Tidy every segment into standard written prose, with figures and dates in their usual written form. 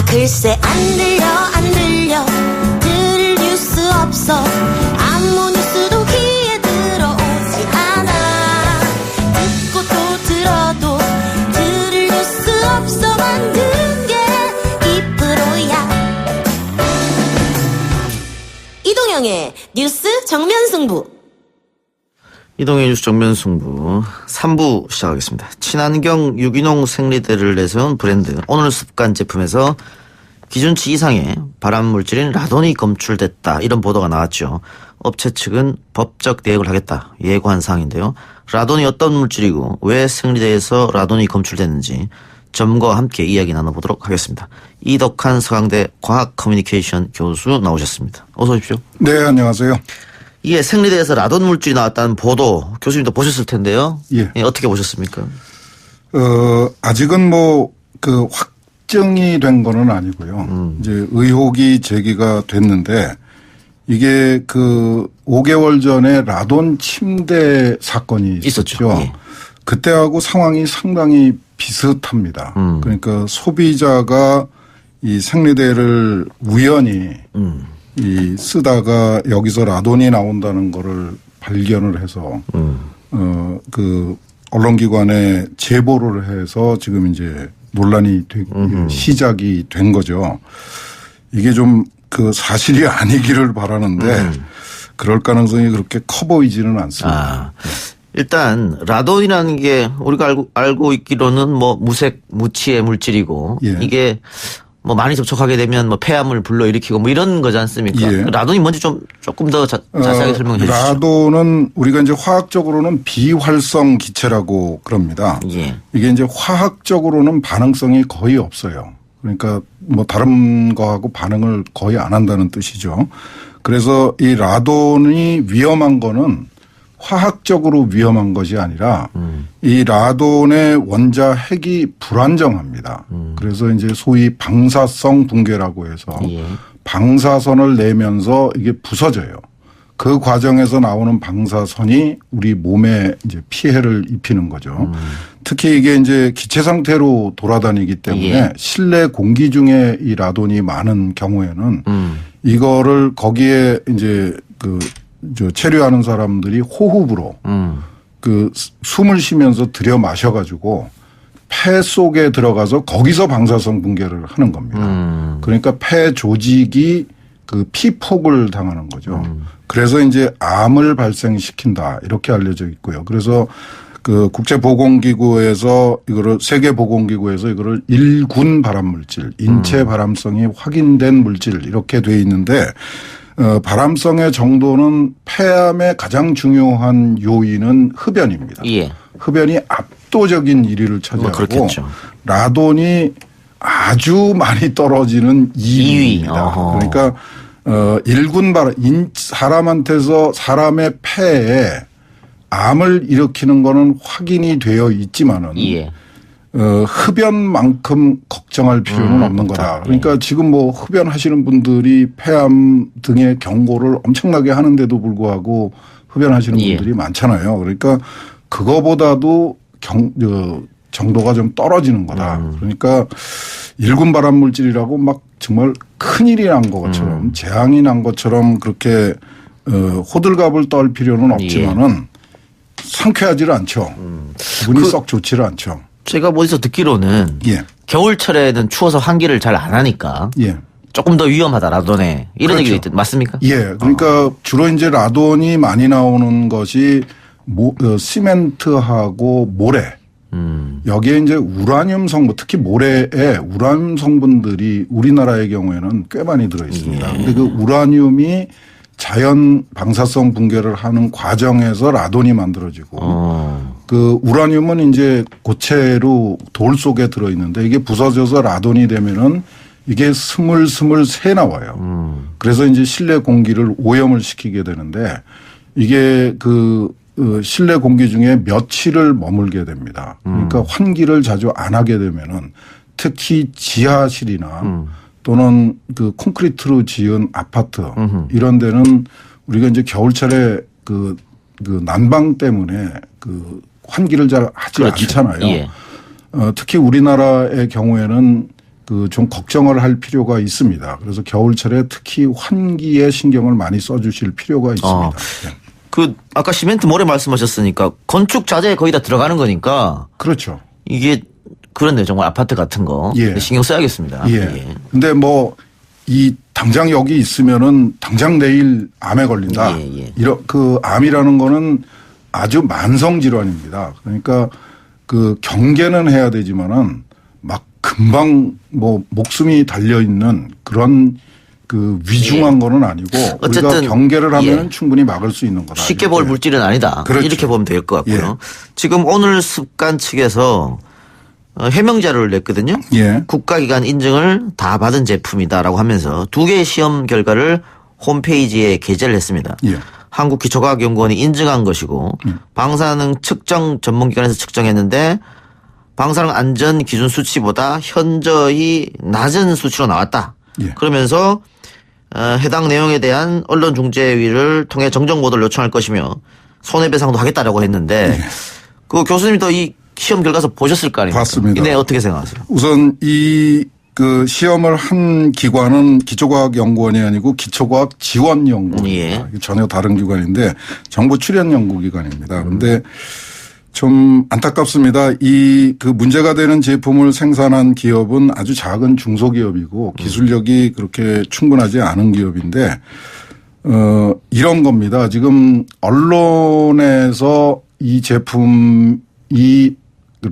글쎄 안 들려 들을 뉴스 없어 아무 뉴스도 귀에 들어오지 않아 듣고 또 들어도 들을 뉴스 없어 만든 게 이 프로야. 이동영의 뉴스 정면승부. 이동의 뉴스 정면승부 3부 시작하겠습니다. 친환경 유기농 생리대를 내세운 브랜드 오늘 습관 제품에서 기준치 이상의 발암물질인 라돈이 검출됐다, 이런 보도가 나왔죠. 업체 측은 법적 대응을 하겠다 예고한 사항인데요. 라돈이 어떤 물질이고 왜 생리대에서 라돈이 검출됐는지 전문가와 함께 이야기 나눠보도록 하겠습니다. 이덕한 서강대 과학 커뮤니케이션 교수 나오셨습니다. 어서 오십시오. 네, 안녕하세요. 이게 생리대에서 라돈 물질이 나왔다는 보도 교수님도 보셨을 텐데요. 예. 어떻게 보셨습니까? 아직은 확정이 된 거는 아니고요. 이제 의혹이 제기가 됐는데 이게 5개월 전에 라돈 침대 사건이 있었죠. 예. 그때하고 상황이 상당히 비슷합니다. 그러니까 소비자가 이 생리대를 우연히 쓰다가 여기서 라돈이 나온다는 거를 발견을 해서 언론기관에 제보를 해서 지금 이제 논란이 시작이 된 거죠. 이게 좀 사실이 아니기를 바라는데 그럴 가능성이 그렇게 커 보이지는 않습니다. 일단 라돈이라는 게 우리가 알고 있기로는 무색 무취의 물질이고 예. 이게 많이 접촉하게 되면 폐암을 불러일으키고 이런 거지 않습니까? 예. 라돈이 뭔지 조금 더 자세하게 설명해 주시죠. 라돈은 우리가 이제 화학적으로는 비활성 기체라고 그럽니다. 예. 이게 이제 화학적으로는 반응성이 거의 없어요. 그러니까 다른 거하고 반응을 거의 안 한다는 뜻이죠. 그래서 이 라돈이 위험한 거는 화학적으로 위험한 것이 아니라 이 라돈의 원자 핵이 불안정합니다. 그래서 이제 소위 방사성 붕괴라고 해서 예. 방사선을 내면서 이게 부서져요. 그 과정에서 나오는 방사선이 우리 몸에 이제 피해를 입히는 거죠. 특히 이게 이제 기체 상태로 돌아다니기 때문에 예. 실내 공기 중에 이 라돈이 많은 경우에는 이거를 거기에 이제 체류하는 사람들이 호흡으로 숨을 쉬면서 들여 마셔가지고 폐 속에 들어가서 거기서 방사성 붕괴를 하는 겁니다. 그러니까 폐 조직이 피폭을 당하는 거죠. 그래서 이제 암을 발생시킨다 이렇게 알려져 있고요. 그래서 국제보건기구에서 세계보건기구에서 이거를 1군 발암물질, 인체 발암성이 확인된 물질 이렇게 돼 있는데 발암성의 정도는 폐암의 가장 중요한 요인은 흡연입니다. 예. 흡연이 압도적인 1위를 차지하고 그렇겠죠. 라돈이 아주 많이 떨어지는 2위입니다. 그러니까 1군 발암, 사람한테서 사람의 폐에 암을 일으키는 거는 확인이 되어 있지만은 예. 흡연만큼 걱정할 필요는 없는 거다. 그러니까 지금 흡연하시는 분들이 폐암 등의 경고를 엄청나게 하는데도 불구하고 흡연하시는 분들이 많잖아요. 그러니까 그거보다도 정도가 좀 떨어지는 거다. 그러니까 1군 발암 물질이라고 정말 큰일이 난 것처럼 재앙이 난 것처럼 그렇게 호들갑을 떨 필요는 없지만은 상쾌하지를 않죠. 기분이 썩 좋지를 않죠. 제가 어디서 듣기로는 겨울철에는 추워서 환기를 잘 안 하니까 조금 더 위험하다 라돈에 이런 그렇죠. 얘기가 맞습니까? 예. 그러니까 주로 이제 라돈이 많이 나오는 것이 시멘트하고 모래. 여기에 이제 우라늄 성분, 특히 모래에 우라늄 성분들이 우리나라의 경우에는 꽤 많이 들어 있습니다. 그런데 그 우라늄이 자연 방사성 붕괴를 하는 과정에서 라돈이 만들어지고 그 우라늄은 이제 고체로 돌 속에 들어 있는데 이게 부서져서 라돈이 되면은 이게 스물스물 새 나와요. 그래서 이제 실내 공기를 오염을 시키게 되는데 이게 실내 공기 중에 며칠을 머물게 됩니다. 그러니까 환기를 자주 안 하게 되면은 특히 지하실이나 또는 콘크리트로 지은 아파트 이런 데는 우리가 이제 겨울철에 난방 때문에 환기를 잘 하지 않잖아요. 예. 특히 우리나라의 경우에는 그 좀 걱정을 할 필요가 있습니다. 그래서 겨울철에 특히 환기에 신경을 많이 써주실 필요가 있습니다. 네. 그 아까 시멘트 모래 말씀하셨으니까 건축 자재에 거의 다 들어가는 거니까 그렇죠. 이게 그렇네요. 정말 아파트 같은 거 예. 신경 써야겠습니다. 예. 근데 뭐 이 당장 여기 있으면은 당장 내일 암에 걸린다. 이런 그 암이라는 거는 아주 만성 질환입니다. 그러니까 그 경계는 해야 되지만은 막 금방 뭐 목숨이 달려 있는 그런 그 위중한 거는 아니고 어쨌든 우리가 경계를 하면 충분히 막을 수 있는 거다. 쉽게 볼 물질은 아니다. 그렇죠. 이렇게 보면 될 것 같고요. 지금 오늘 습관 측에서 해명 자료를 냈거든요. 국가기관 인증을 다 받은 제품이다라고 하면서 2개의 시험 결과를 홈페이지에 게재를 했습니다. 한국기초과학연구원이 인증한 것이고 방사능 측정 전문기관에서 측정했는데 방사능 안전 기준 수치보다 현저히 낮은 수치로 나왔다. 그러면서 해당 내용에 대한 언론중재위를 통해 정정 보도를 요청할 것이며 손해배상도 하겠다라고 했는데 그 교수님도 이 시험 결과서 보셨을 거 아닙니까? 봤습니다. 네, 어떻게 생각하세요? 우선 이 그 시험을 한 기관은 기초과학연구원이 아니고 기초과학지원연구원입니다. 전혀 다른 기관인데 정부 출연 연구기관입니다. 그런데 좀 안타깝습니다. 이 그 문제가 되는 제품을 생산한 기업은 아주 작은 중소기업이고 기술력이 그렇게 충분하지 않은 기업인데 이런 겁니다. 지금 언론에서 이 제품이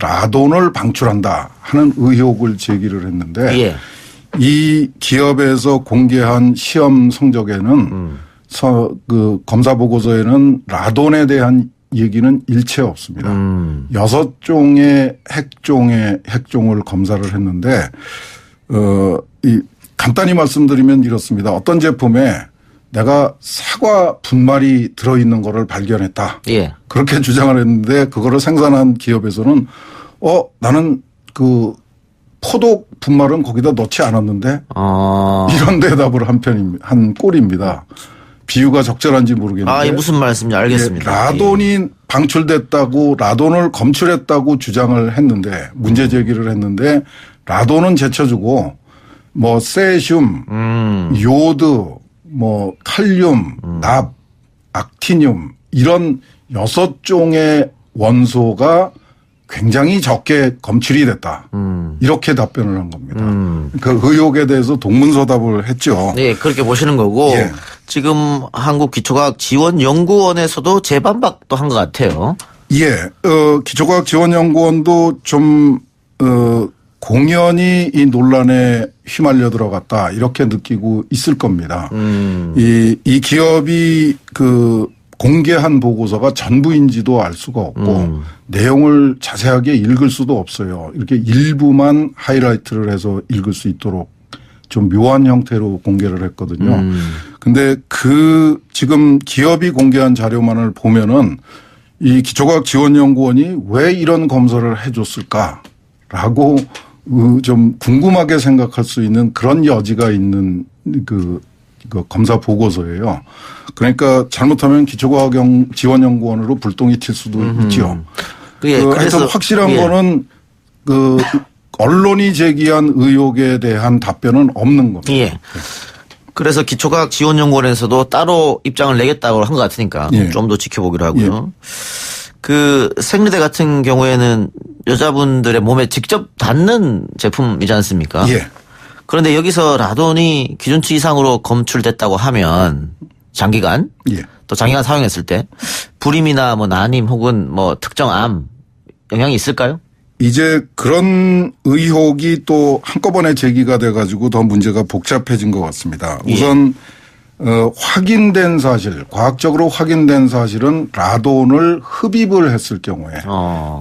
라돈을 방출한다 하는 의혹을 제기를 했는데 이 기업에서 공개한 시험 성적에는 그 검사 보고서에는 라돈에 대한 얘기는 일체 없습니다. 6종의 핵종을 검사를 했는데 이 간단히 말씀드리면 이렇습니다. 어떤 제품에 내가 사과 분말이 들어있는 거를 발견했다. 그렇게 주장을 했는데 그거를 생산한 기업에서는 나는 그 포도 분말은 거기다 넣지 않았는데 이런 대답을 한 꼴입니다. 비유가 적절한지 모르겠는데. 무슨 말씀인지 알겠습니다. 라돈이 방출됐다고 라돈을 검출했다고 주장을 했는데 문제 제기를 했는데 라돈은 제쳐주고 뭐 세슘, 요드, 뭐 칼륨, 납, 악티늄 이런 6종의 원소가 굉장히 적게 검출이 됐다. 이렇게 답변을 한 겁니다. 그 의혹에 대해서 동문서답을 했죠. 네, 그렇게 보시는 거고 지금 한국기초과학지원연구원에서도 재반박도 한 것 같아요. 기초과학지원연구원도 좀 공연히 이 논란에 휘말려 들어갔다 이렇게 느끼고 있을 겁니다. 이 기업이 그 공개한 보고서가 전부인지도 알 수가 없고 내용을 자세하게 읽을 수도 없어요. 이렇게 일부만 하이라이트를 해서 읽을 수 있도록 좀 묘한 형태로 공개를 했거든요. 근데 그 지금 기업이 공개한 자료만을 보면은 이 기초과학지원연구원이 왜 이런 검사를 해줬을까라고 좀 궁금하게 생각할 수 있는 그런 여지가 있는 그 검사 보고서예요. 그러니까 잘못하면 기초과학지원연구원으로 불똥이 튈 수도 있죠. 하여튼 확실한 거는 그 언론이 제기한 의혹에 대한 답변은 없는 겁니다. 그래서 기초과학지원연구원에서도 따로 입장을 내겠다고 한 것 같으니까 좀 더 지켜보기로 하고요. 그 생리대 같은 경우에는 여자분들의 몸에 직접 닿는 제품이지 않습니까? 그런데 여기서 라돈이 기준치 이상으로 검출됐다고 하면 장기간 또 장기간 사용했을 때 불임이나 뭐 난임 혹은 뭐 특정 암 영향이 있을까요? 이제 그런 의혹이 또 한꺼번에 제기가 돼가지고 더 문제가 복잡해진 것 같습니다. 우선 확인된 사실, 과학적으로 확인된 사실은 라돈을 흡입을 했을 경우에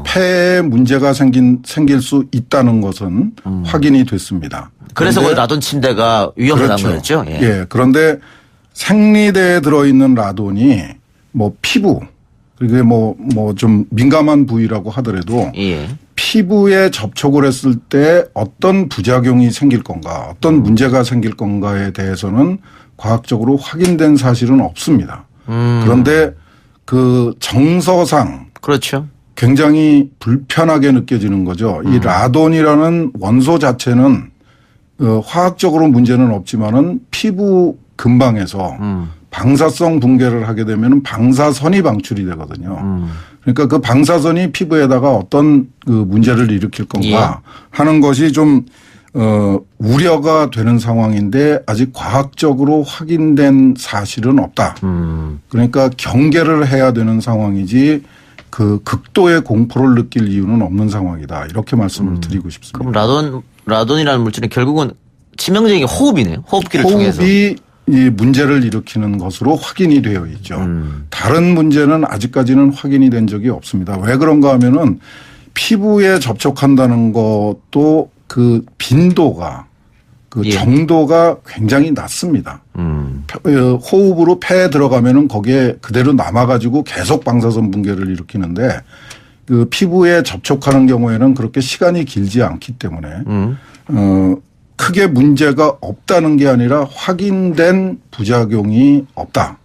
폐에 문제가 생길 수 있다는 것은 확인이 됐습니다. 그래서 그 라돈 침대가 위험하다는 거였죠? 그런데 생리대에 들어있는 라돈이 뭐 피부, 그게 뭐 좀 민감한 부위라고 하더라도 피부에 접촉을 했을 때 어떤 부작용이 생길 건가, 어떤 문제가 생길 건가에 대해서는 과학적으로 확인된 사실은 없습니다. 그런데 그 정서상 굉장히 불편하게 느껴지는 거죠. 이 라돈이라는 원소 자체는 화학적으로 문제는 없지만은 피부 근방에서 방사성 붕괴를 하게 되면 방사선이 방출이 되거든요. 그러니까 그 방사선이 피부에다가 어떤 그 문제를 일으킬 건가 하는 것이 좀 우려가 되는 상황인데 아직 과학적으로 확인된 사실은 없다. 그러니까 경계를 해야 되는 상황이지 그 극도의 공포를 느낄 이유는 없는 상황이다. 이렇게 말씀을 드리고 싶습니다. 그럼 라돈이라는 물질은 결국은 치명적인 호흡이네요. 호흡기를 통해서. 호흡이 이 문제를 일으키는 것으로 확인이 되어 있죠. 다른 문제는 아직까지는 확인이 된 적이 없습니다. 왜 그런가 하면은 피부에 접촉한다는 것도 그 빈도가 그 정도가 굉장히 낮습니다. 호흡으로 폐에 들어가면은 거기에 그대로 남아가지고 계속 방사선 붕괴를 일으키는데 그 피부에 접촉하는 경우에는 그렇게 시간이 길지 않기 때문에 크게 문제가 없다는 게 아니라 확인된 부작용이 없다.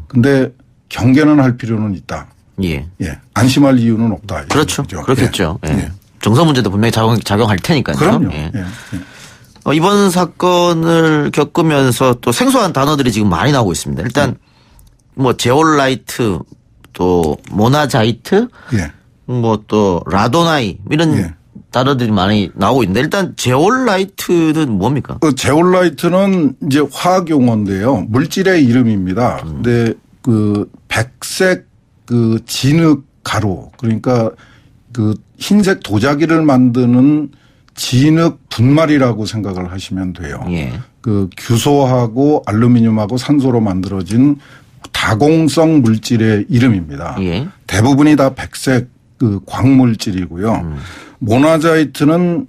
근데 경계는 할 필요는 있다. 예. 안심할 이유는 없다. 그렇죠. 얘기죠. 그렇겠죠. 정서 문제도 분명히 작용할 테니까요. 그럼요. 이번 사건을 겪으면서 또 생소한 단어들이 지금 많이 나오고 있습니다. 일단 뭐 제올라이트 또 모나자이트 뭐 또 라도나이 이런 단어들이 많이 나오고 있는데 일단 제올라이트는 뭡니까? 제올라이트는 이제 화학 용어인데요. 물질의 이름입니다. 근데 그 백색 그 진흙 가루 그러니까 그 흰색 도자기를 만드는 진흙 분말이라고 생각을 하시면 돼요. 그 규소하고 알루미늄하고 산소로 만들어진 다공성 물질의 이름입니다. 대부분이 다 백색 그 광물질이고요. 모나자이트는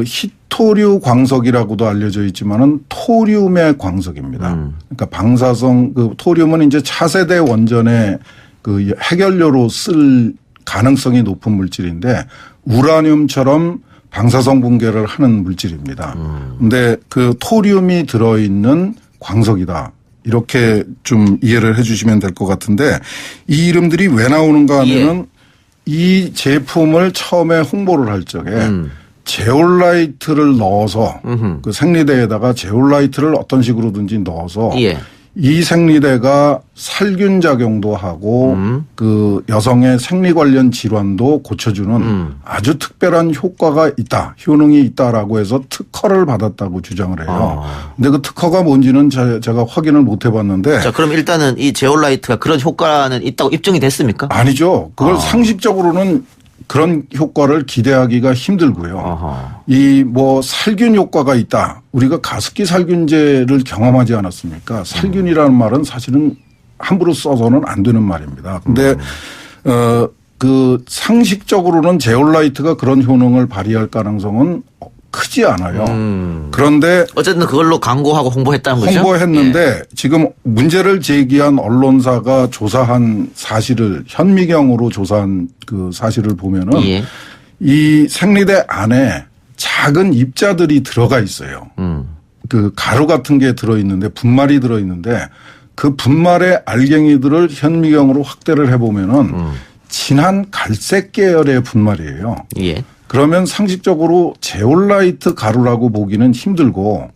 히토류 광석이라고도 알려져 있지만은 토륨의 광석입니다. 그러니까 방사성 그 토륨은 이제 차세대 원전의 그 해결료로 쓸 가능성이 높은 물질인데 우라늄처럼 방사성 붕괴를 하는 물질입니다. 근데 그 토륨이 들어있는 광석이다. 이렇게 좀 이해를 해 주시면 될 것 같은데 이 이름들이 왜 나오는가 하면은 이 제품을 처음에 홍보를 할 적에 제올라이트를 넣어서 그 생리대에다가 제올라이트를 어떤 식으로든지 넣어서 이 생리대가 살균 작용도 하고 그 여성의 생리 관련 질환도 고쳐주는 아주 특별한 효과가 있다, 효능이 있다라고 해서 특허를 받았다고 주장을 해요. 근데 그 특허가 뭔지는 제가 확인을 못 해봤는데. 자, 그럼 일단은 이 제올라이트가 그런 효과는 있다고 입증이 됐습니까? 아니죠. 그걸 상식적으로는 그런 효과를 기대하기가 힘들고요. 이 뭐 살균 효과가 있다. 우리가 가습기 살균제를 경험하지 않았습니까? 살균이라는 말은 사실은 함부로 써서는 안 되는 말입니다. 근데 그 상식적으로는 제올라이트가 그런 효능을 발휘할 가능성은 크지 않아요. 그런데 어쨌든 그걸로 광고하고 홍보했다는 거죠. 홍보했는데 지금 문제를 제기한 언론사가 조사한 사실을 현미경으로 조사한 그 사실을 보면은 이 생리대 안에 작은 입자들이 들어가 있어요. 그 가루 같은 게 들어있는데 분말이 들어있는데 그 분말의 알갱이들을 현미경으로 확대를 해보면은 진한 갈색 계열의 분말이에요. 그러면 상식적으로 제올라이트 가루라고 보기는 힘들고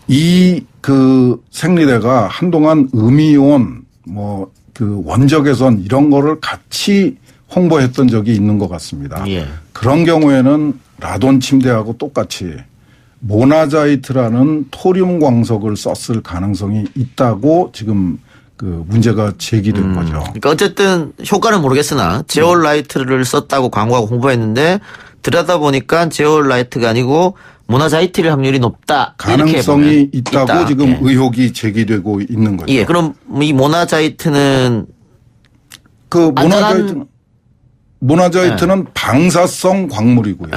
이 그 생리대가 한동안 음이온 뭐 그 원적외선 이런 거를 같이 홍보했던 적이 있는 것 같습니다. 그런 경우에는 라돈 침대하고 똑같이 모나자이트라는 토륨 광석을 썼을 가능성이 있다고 지금 그 문제가 제기된 거죠. 그러니까 어쨌든 효과는 모르겠으나 제올라이트를 썼다고 광고하고 홍보했는데 들여다보니까 제올라이트가 아니고 모나자이트일 확률이 높다. 가능성이 있다고 지금 의혹이 제기되고 있는 거죠. 그럼 이 모나자이트는 그 모나자이트는 방사성 광물이고요.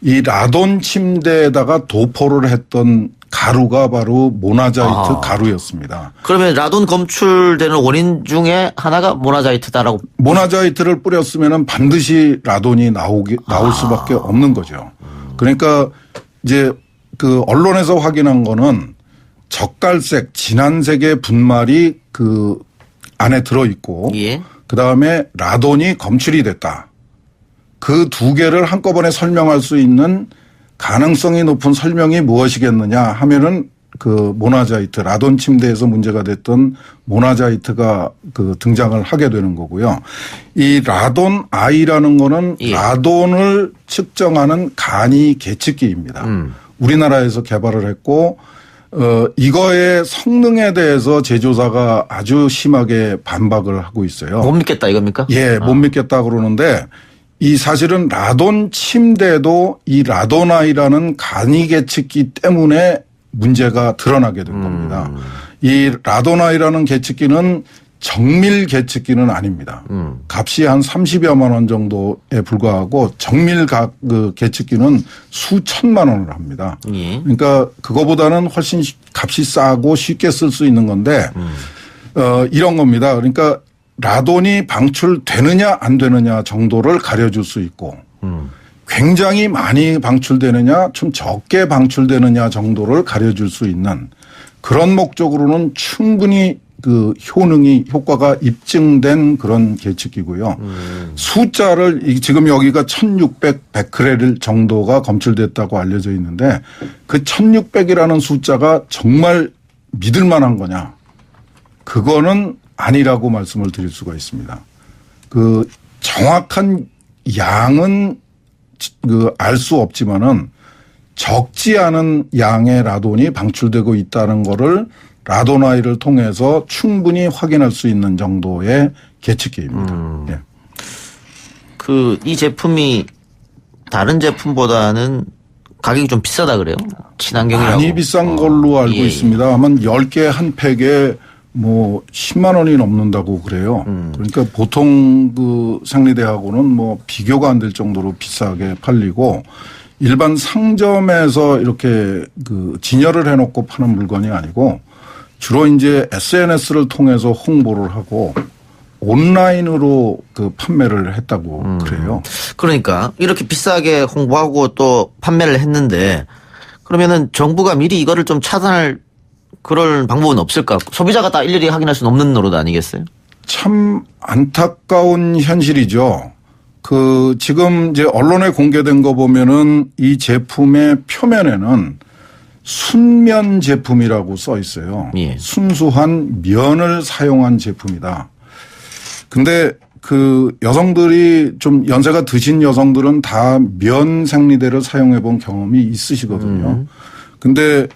이 라돈 침대에다가 도포를 했던 가루가 바로 모나자이트 가루였습니다. 그러면 라돈 검출되는 원인 중에 하나가 모나자이트다라고. 모나자이트를 뿌렸으면 반드시 라돈이 나올 수밖에 없는 거죠. 그러니까 이제 그 언론에서 확인한 거는 적갈색 진한색의 분말이 그 안에 들어 있고 그 다음에 라돈이 검출이 됐다. 그 두 개를 한꺼번에 설명할 수 있는 가능성이 높은 설명이 무엇이겠느냐 하면은 그 모나자이트, 라돈 침대에서 문제가 됐던 모나자이트가 그 등장을 하게 되는 거고요. 이 라돈 I라는 거는 예. 라돈을 측정하는 간이 계측기입니다. 우리나라에서 개발을 했고 이거의 성능에 대해서 제조사가 아주 심하게 반박을 하고 있어요. 못 믿겠다 이겁니까? 예, 못 믿겠다 그러는데 이 사실은 라돈 침대도 이 라도나이라는 간이 계측기 때문에 문제가 드러나게 된 겁니다. 이 라도나이라는 계측기는 정밀 계측기는 아닙니다. 값이 한 30여만 원 정도에 불과하고 정밀 그 계측기는 수천만 원을 합니다. 예. 그러니까 그거보다는 훨씬 값이 싸고 쉽게 쓸 수 있는 건데 이런 겁니다. 그러니까 라돈이 방출되느냐 안 되느냐 정도를 가려줄 수 있고 굉장히 많이 방출되느냐 좀 적게 방출되느냐 정도를 가려줄 수 있는 그런 목적으로는 충분히 그 효과가 입증된 그런 계측기고요. 숫자를 지금 여기가 1600 베크렐 정도가 검출됐다고 알려져 있는데 그 1600이라는 숫자가 정말 믿을 만한 거냐. 그거는 아니라고 말씀을 드릴 수가 있습니다. 그 정확한 양은 그 알 수 없지만은 적지 않은 양의 라돈이 방출되고 있다는 거를 라도나이를 통해서 충분히 확인할 수 있는 정도의 계측기입니다. 예. 그 이 제품이 다른 제품보다는 가격이 좀 비싸다 그래요? 친환경이라고. 많이 비싼 걸로 알고 예. 있습니다. 아마 10개 한 팩에 뭐 10만 원이 넘는다고 그래요. 그러니까 보통 그 생리대하고는 뭐 비교가 안 될 정도로 비싸게 팔리고 일반 상점에서 이렇게 그 진열을 해놓고 파는 물건이 아니고 주로 이제 SNS를 통해서 홍보를 하고 온라인으로 그 판매를 했다고 그래요. 그러니까 이렇게 비싸게 홍보하고 또 판매를 했는데 그러면은 정부가 미리 이거를 좀 차단할 그럴 방법은 없을까? 소비자가 다 일일이 확인할 수는 없는 노릇 아니겠어요? 참 안타까운 현실이죠. 그 지금 이제 언론에 공개된 거 보면은 이 제품의 표면에는 순면 제품이라고 써 있어요. 예. 순수한 면을 사용한 제품이다. 근데 그 여성들이 좀 연세가 드신 여성들은 다 면 생리대를 사용해 본 경험이 있으시거든요. 근데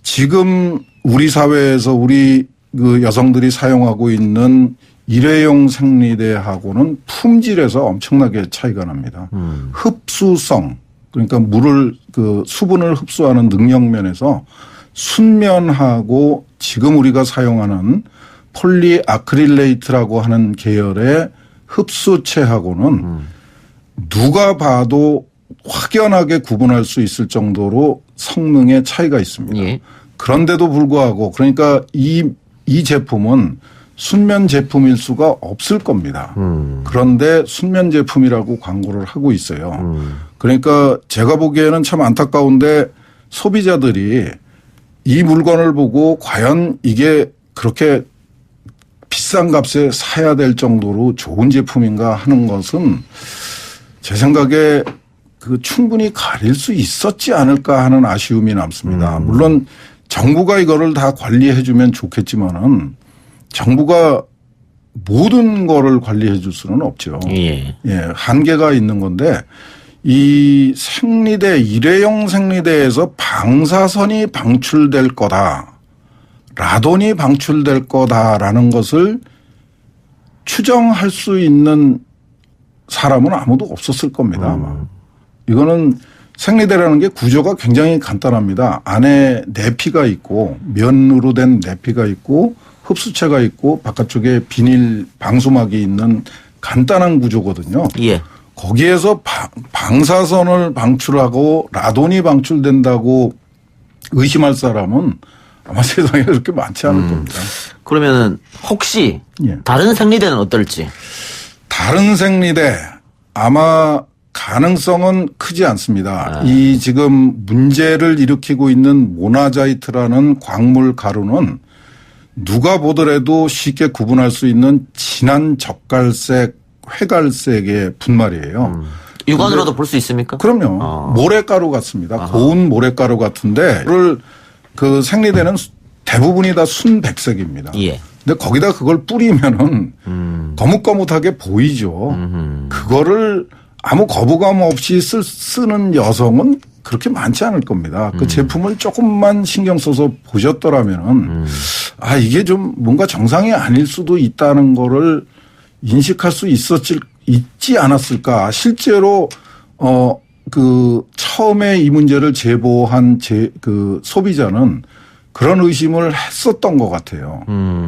지금 우리 사회에서 우리 그 여성들이 사용하고 있는 일회용 생리대하고는 품질에서 엄청나게 차이가 납니다. 흡수성, 그러니까 물을 그 수분을 흡수하는 능력면에서 순면하고 지금 우리가 사용하는 폴리아크릴레이트라고 하는 계열의 흡수체하고는 누가 봐도 확연하게 구분할 수 있을 정도로 성능의 차이가 있습니다. 예. 그런데도 불구하고 그러니까 이 제품은 순면 제품일 수가 없을 겁니다. 그런데 순면 제품이라고 광고를 하고 있어요. 그러니까 제가 보기에는 참 안타까운데 소비자들이 이 물건을 보고 과연 이게 그렇게 비싼 값에 사야 될 정도로 좋은 제품인가 하는 것은 제 생각에 그 충분히 가릴 수 있었지 않을까 하는 아쉬움이 남습니다. 물론 정부가 이거를 다 관리해 주면 좋겠지만은 정부가 모든 거를 관리해 줄 수는 없죠. 예. 예, 한계가 있는 건데 이 생리대, 일회용 생리대에서 방사선이 방출될 거다. 라돈이 방출될 거다라는 것을 추정할 수 있는 사람은 아무도 없었을 겁니다. 아마. 이거는 생리대라는 게 구조가 굉장히 간단합니다. 안에 내피가 있고 면으로 된 내피가 있고 흡수체가 있고 바깥쪽에 비닐 방수막이 있는 간단한 구조거든요. 예. 거기에서 방사선을 방출하고 라돈이 방출된다고 의심할 사람은 아마 세상에 그렇게 많지 않을 겁니다. 그러면은 혹시 예. 다른 생리대는 어떨지? 다른 생리대 아마 가능성은 크지 않습니다. 이 지금 문제를 일으키고 있는 모나자이트라는 광물 가루는 누가 보더라도 쉽게 구분할 수 있는 진한 젓갈색, 회갈색의 분말이에요. 육안으로도 볼 수 있습니까? 그럼요. 모래가루 같습니다. 고운 모래가루 같은데 그걸 그 생리대는 대부분이 다 순백색입니다. 예. 근데 거기다 그걸 뿌리면은 거뭇거뭇하게 보이죠. 그거를 아무 거부감 없이 쓰는 여성은 그렇게 많지 않을 겁니다. 그 제품을 조금만 신경 써서 보셨더라면은 아, 이게 좀 뭔가 정상이 아닐 수도 있다는 거를 인식할 수 있지 않았을까. 실제로, 그 처음에 이 문제를 제보한 그 소비자는 그런 의심을 했었던 것 같아요.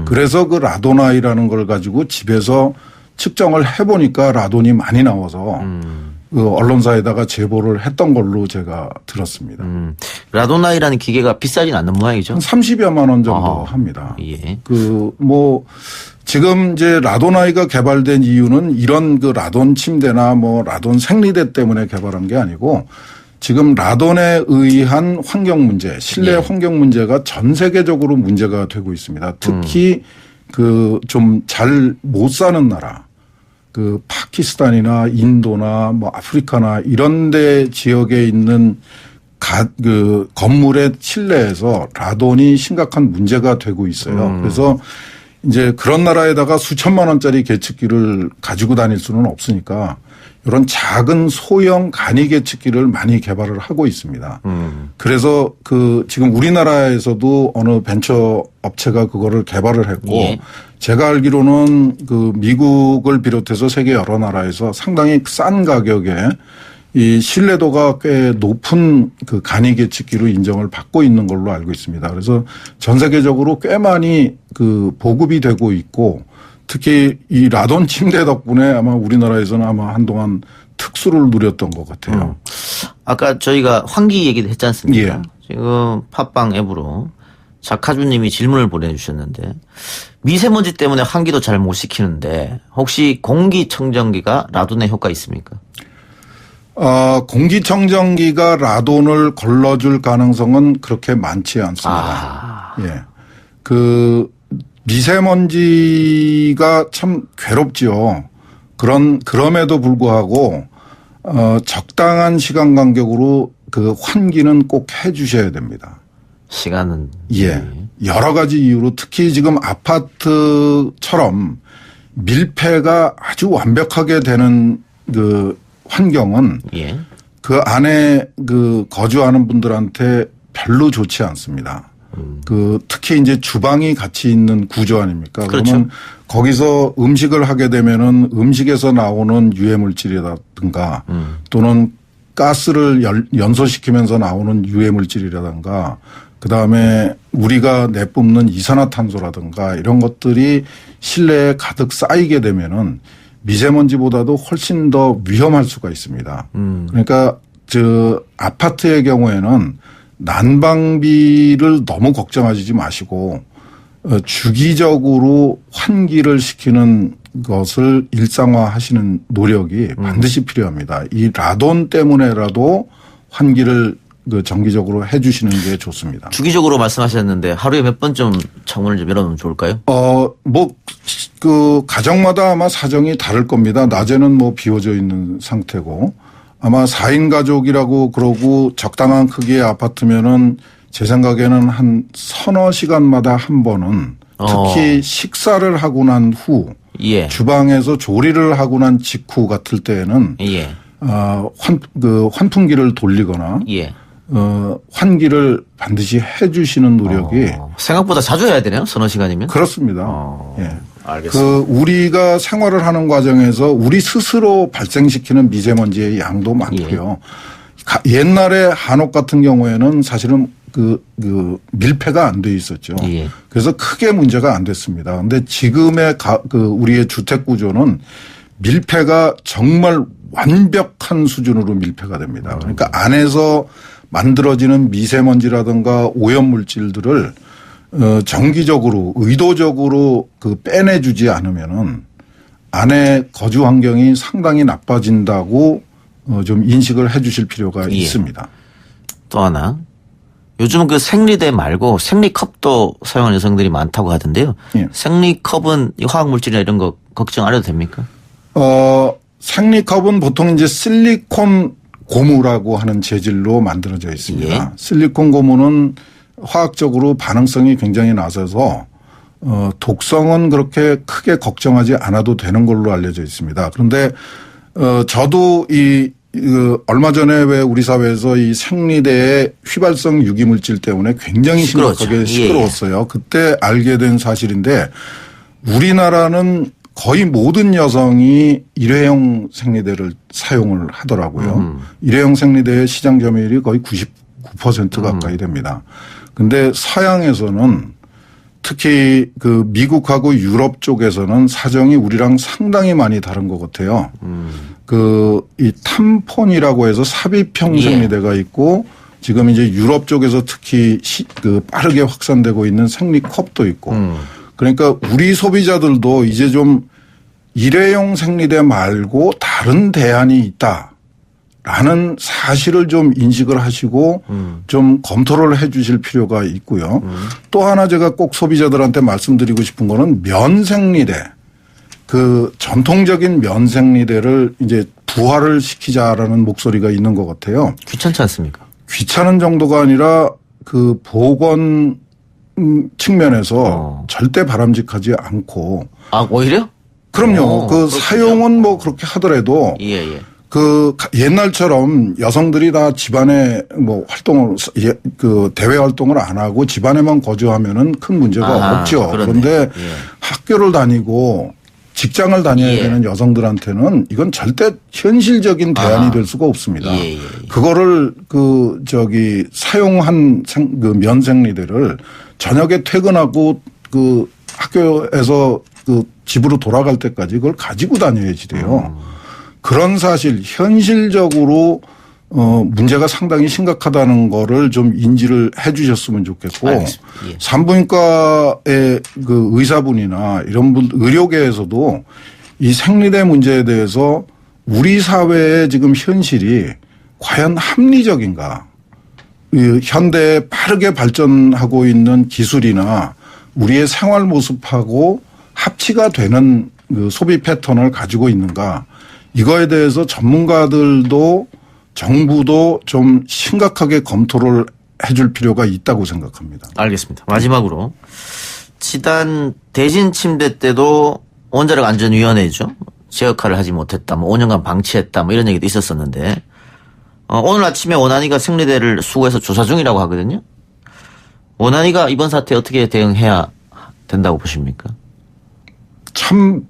그래서 그 라도나이라는 걸 가지고 집에서 측정을 해보니까 라돈이 많이 나와서 그 언론사에다가 제보를 했던 걸로 제가 들었습니다. 라도나이라는 기계가 비싸진 않는 모양이죠? 한 30여만 원 정도 합니다. 예. 지금 이제 라도나이가 개발된 이유는 이런 그 라돈 침대나 뭐 라돈 생리대 때문에 개발한 게 아니고 지금 라돈에 의한 환경 문제, 실내 환경 문제가 전 세계적으로 문제가 되고 있습니다. 특히 그 좀 잘 못 사는 나라, 그 파키스탄이나 인도나 뭐 아프리카나 이런 데 지역에 있는 그 건물의 실내에서 라돈이 심각한 문제가 되고 있어요. 그래서 이제 그런 나라에다가 수천만 원짜리 계측기를 가지고 다닐 수는 없으니까 이런 작은 소형 간이 계측기를 많이 개발을 하고 있습니다. 그래서 그 지금 우리나라에서도 어느 벤처 업체가 그거를 개발을 했고 예. 제가 알기로는 그 미국을 비롯해서 세계 여러 나라에서 상당히 싼 가격에 이 신뢰도가 꽤 높은 그 간이 계측기로 인정을 받고 있는 걸로 알고 있습니다. 그래서 전 세계적으로 꽤 많이 그 보급이 되고 있고 특히 이 라돈 침대 덕분에 아마 우리나라에서는 아마 한동안 특수를 누렸던 것 같아요. 아까 저희가 환기 얘기도 했지 않습니까? 예. 지금 팟빵 앱으로 작가주 님이 질문을 보내주셨는데 미세먼지 때문에 환기도 잘 못 시키는데 혹시 공기청정기가 라돈에 효과 있습니까? 공기청정기가 라돈을 걸러줄 가능성은 그렇게 많지 않습니다. 예. 그 미세먼지가 참 괴롭지요. 그럼에도 불구하고 적당한 시간 간격으로 그 환기는 꼭 해 주셔야 됩니다. 시간은 예. 여러 가지 이유로 특히 지금 아파트처럼 밀폐가 아주 완벽하게 되는 그 환경은 예. 그 안에 그 거주하는 분들한테 별로 좋지 않습니다. 그 특히 이제 주방이 같이 있는 구조 아닙니까? 그렇죠. 그러면 거기서 음식을 하게 되면은 음식에서 나오는 유해 물질이라든가 또는 가스를 연소시키면서 나오는 유해 물질이라든가 그다음에 우리가 내뿜는 이산화탄소라든가 이런 것들이 실내에 가득 쌓이게 되면은 미세먼지보다도 훨씬 더 위험할 수가 있습니다. 그러니까 저 아파트의 경우에는 난방비를 너무 걱정하지 마시고 주기적으로 환기를 시키는 것을 일상화하시는 노력이 반드시 필요합니다. 이 라돈 때문에라도 환기를 그 정기적으로 해 주시는 게 좋습니다. 주기적으로 말씀하셨는데 하루에 몇 번 좀 창문을 좀 열어놓으면 좋을까요? 그 가정마다 아마 사정이 다를 겁니다. 낮에는 뭐 비워져 있는 상태고 아마 4인 가족이라고 그러고 적당한 크기의 아파트면은 제 생각에는 한 서너 시간마다 한 번은 특히 식사를 하고 난 후 예. 주방에서 조리를 하고 난 직후 같을 때에는 예. 환풍기를 돌리거나 예. 환기를 반드시 해 주시는 노력이 생각보다 자주 해야 되네요. 서너 시간이면. 그렇습니다. 예. 알겠습니다. 우리가 생활을 하는 과정에서 우리 스스로 발생시키는 미세먼지의 양도 많고요. 옛날에 한옥 같은 경우에는 사실은 그 밀폐가 안 돼 있었죠. 예. 그래서 크게 문제가 안 됐습니다. 근데 지금의 우리의 주택 구조는 밀폐가 정말 완벽한 수준으로 밀폐가 됩니다. 그러니까 안에서 만들어지는 미세먼지라든가 오염 물질들을 정기적으로 의도적으로 그 빼내주지 않으면은 안에 거주 환경이 상당히 나빠진다고 좀 인식을 해 주실 필요가 있습니다. 또 하나. 요즘은 그 생리대 말고 생리컵도 사용하는 여성들이 많다고 하던데요. 예. 생리컵은 이 화학물질이나 이런 거 걱정 안 해도 됩니까? 생리컵은 보통 이제 실리콘 고무라고 하는 재질로 만들어져 있습니다. 예. 실리콘 고무는 화학적으로 반응성이 굉장히 낮아서 독성은 그렇게 크게 걱정하지 않아도 되는 걸로 알려져 있습니다. 그런데 저도 얼마 전에 왜 우리 사회에서 이 생리대의 휘발성 유기물질 때문에 굉장히 심각하게 시끄러웠어요. 그때 알게 된 사실인데 우리나라는 거의 모든 여성이 일회용 생리대를 사용을 하더라고요. 일회용 생리대의 시장 점유율이 거의 99% 가까이 됩니다. 근데 서양에서는 특히 그 미국하고 유럽 쪽에서는 사정이 우리랑 상당히 많이 다른 것 같아요. 이 탐폰이라고 해서 삽입형 생리대가 있고 지금 이제 유럽 쪽에서 특히 빠르게 확산되고 있는 생리컵도 있고 그러니까 우리 소비자들도 이제 좀 일회용 생리대 말고 다른 대안이 있다라는 사실을 좀 인식을 하시고 좀 검토를 해 주실 필요가 있고요. 또 하나 제가 꼭 소비자들한테 말씀드리고 싶은 거는 면 생리대. 그 전통적인 면 생리대를 이제 부활을 시키자라는 목소리가 있는 것 같아요. 귀찮지 않습니까? 귀찮은 정도가 아니라 그 보건 측면에서 절대 바람직하지 않고. 아, 오히려? 그럼요. 그 사용은 뭐 그렇게 하더라도. 예. 그 옛날처럼 여성들이 다 집안에 뭐 활동을 그 대외 활동을 안 하고 집안에만 거주하면은 큰 문제가 없죠. 그렇네. 그런데 학교를 다니고 직장을 다녀야 되는 여성들한테는 이건 절대 현실적인 대안이 될 수가 없습니다. 그거를 사용한 그 면 생리대를 저녁에 퇴근하고 그 학교에서 그 집으로 돌아갈 때까지 그걸 가지고 다녀야지 돼요. 그런 사실 현실적으로 문제가 상당히 심각하다는 거를 좀 인지를 해 주셨으면 좋겠고 산부인과의 그 의사분이나 이런 분 의료계에서도 이 생리대 문제에 대해서 우리 사회의 지금 현실이 과연 합리적인가 현대에 빠르게 발전하고 있는 기술이나 우리의 생활 모습하고 합치가 되는 그 소비 패턴을 가지고 있는가 이거에 대해서 전문가들도 정부도 좀 심각하게 검토를 해줄 필요가 있다고 생각합니다. 알겠습니다. 마지막으로 지난 대진 침대 때도 원자력 안전위원회죠. 제 역할을 하지 못했다. 뭐 5년간 방치했다. 뭐 이런 얘기도 있었었는데 오늘 아침에 원안위가 생리대를 수거해서 조사 중이라고 하거든요. 원안위가 이번 사태에 어떻게 대응해야 된다고 보십니까? 참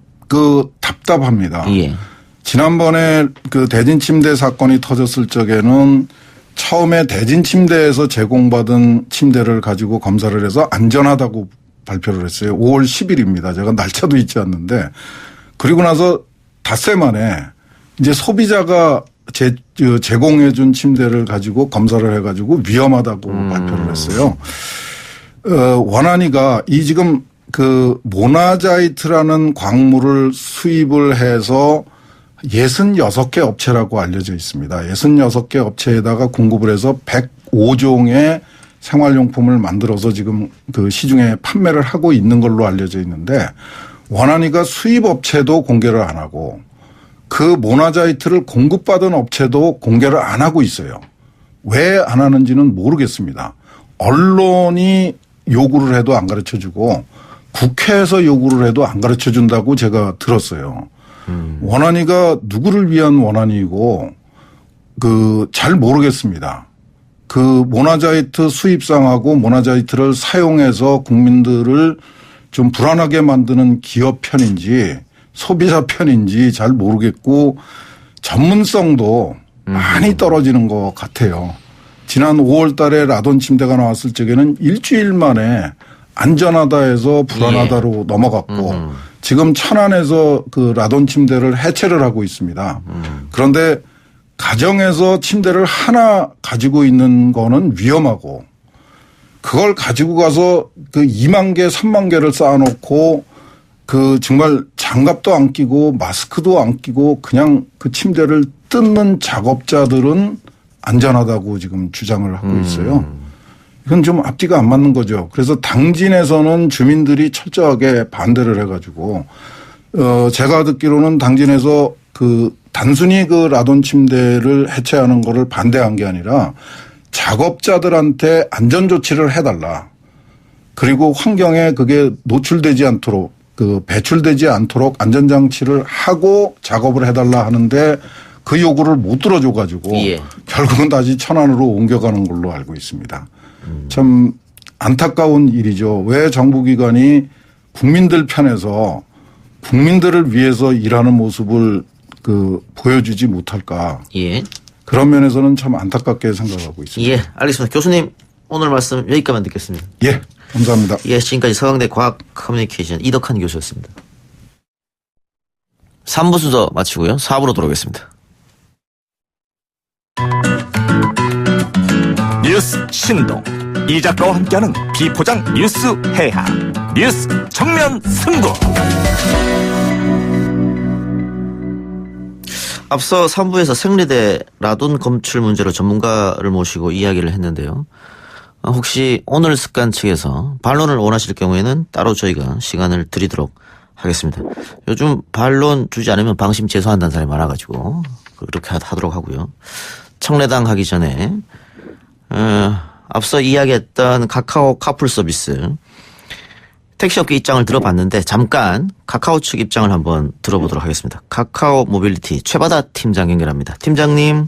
답답합니다. 예. 지난번에 그 대진 침대 사건이 터졌을 적에는 처음에 대진 침대에서 제공받은 침대를 가지고 검사를 해서 안전하다고 발표를 했어요. 5월 10일입니다. 제가 날짜도 잊지 않는데 그리고 나서 닷새 만에 이제 소비자가 제공해 준 침대를 가지고 검사를 해가지고 위험하다고 발표를 했어요. 원안위가 이 지금 그 모나자이트라는 광물을 수입을 해서 66개 업체라고 알려져 있습니다. 66개 업체에다가 공급을 해서 105종의 생활용품을 만들어서 지금 그 시중에 판매를 하고 있는 걸로 알려져 있는데 원안위가 수입 업체도 공개를 안 하고 그 모나자이트를 공급받은 업체도 공개를 안 하고 있어요. 왜 안 하는지는 모르겠습니다. 언론이 요구를 해도 안 가르쳐 주고 국회에서 요구를 해도 안 가르쳐 준다고 제가 들었어요. 원안위가 누구를 위한 원안위이고 잘 모르겠습니다. 그 모나자이트 수입상하고 모나자이트를 사용해서 국민들을 좀 불안하게 만드는 기업 편인지 소비자 편인지 잘 모르겠고 전문성도 많이 떨어지는 것 같아요. 지난 5월 달에 라돈 침대가 나왔을 적에는 일주일 만에 안전하다 해서 불안하다로 넘어갔고 지금 천안에서 그 라돈 침대를 해체를 하고 있습니다. 그런데 가정에서 침대를 하나 가지고 있는 거는 위험하고 그걸 가지고 가서 그 2만 개, 3만 개를 쌓아놓고 그 정말 장갑도 안 끼고 마스크도 안 끼고 그냥 그 침대를 뜯는 작업자들은 안전하다고 지금 주장을 하고 있어요. 이건 좀 앞뒤가 안 맞는 거죠. 그래서 당진에서는 주민들이 철저하게 반대를 해가지고 제가 듣기로는 당진에서 그 단순히 그 라돈 침대를 해체하는 거를 반대한 게 아니라 작업자들한테 안전 조치를 해달라. 그리고 환경에 그게 노출되지 않도록 그 배출되지 않도록 안전장치를 하고 작업을 해달라 하는데 그 요구를 못 들어줘 가지고 예. 결국은 다시 천안으로 옮겨가는 걸로 알고 있습니다. 참 안타까운 일이죠. 왜 정부기관이 국민들 편에서 국민들을 위해서 일하는 모습을 보여주지 못할까. 예. 그런 면에서는 참 안타깝게 생각하고 있습니다. 예, 알겠습니다. 교수님 오늘 말씀 여기까지만 듣겠습니다. 예, 감사합니다. 예, 지금까지 서강대 과학 커뮤니케이션 이덕한 교수였습니다. 3부 순서 마치고요. 4부로 돌아오겠습니다. 뉴스 신동 이 작가와 함께하는 비포장 뉴스 해학 뉴스 정면 승부. 앞서 3부에서 생리대 라돈 검출 문제로 전문가를 모시고 이야기를 했는데요. 혹시 오늘 습관 측에서 반론을 원하실 경우에는 따로 저희가 시간을 드리도록 하겠습니다. 요즘 반론 주지 않으면 방심 제소한다는 사람이 많아가지고 그렇게 하도록 하고요. 청래당 하기 전에 앞서 이야기했던 카카오 카풀 서비스 택시업계 입장을 들어봤는데 잠깐 카카오 측 입장을 한번 들어보도록 하겠습니다. 카카오 모빌리티 최바다 팀장 연결합니다. 팀장님.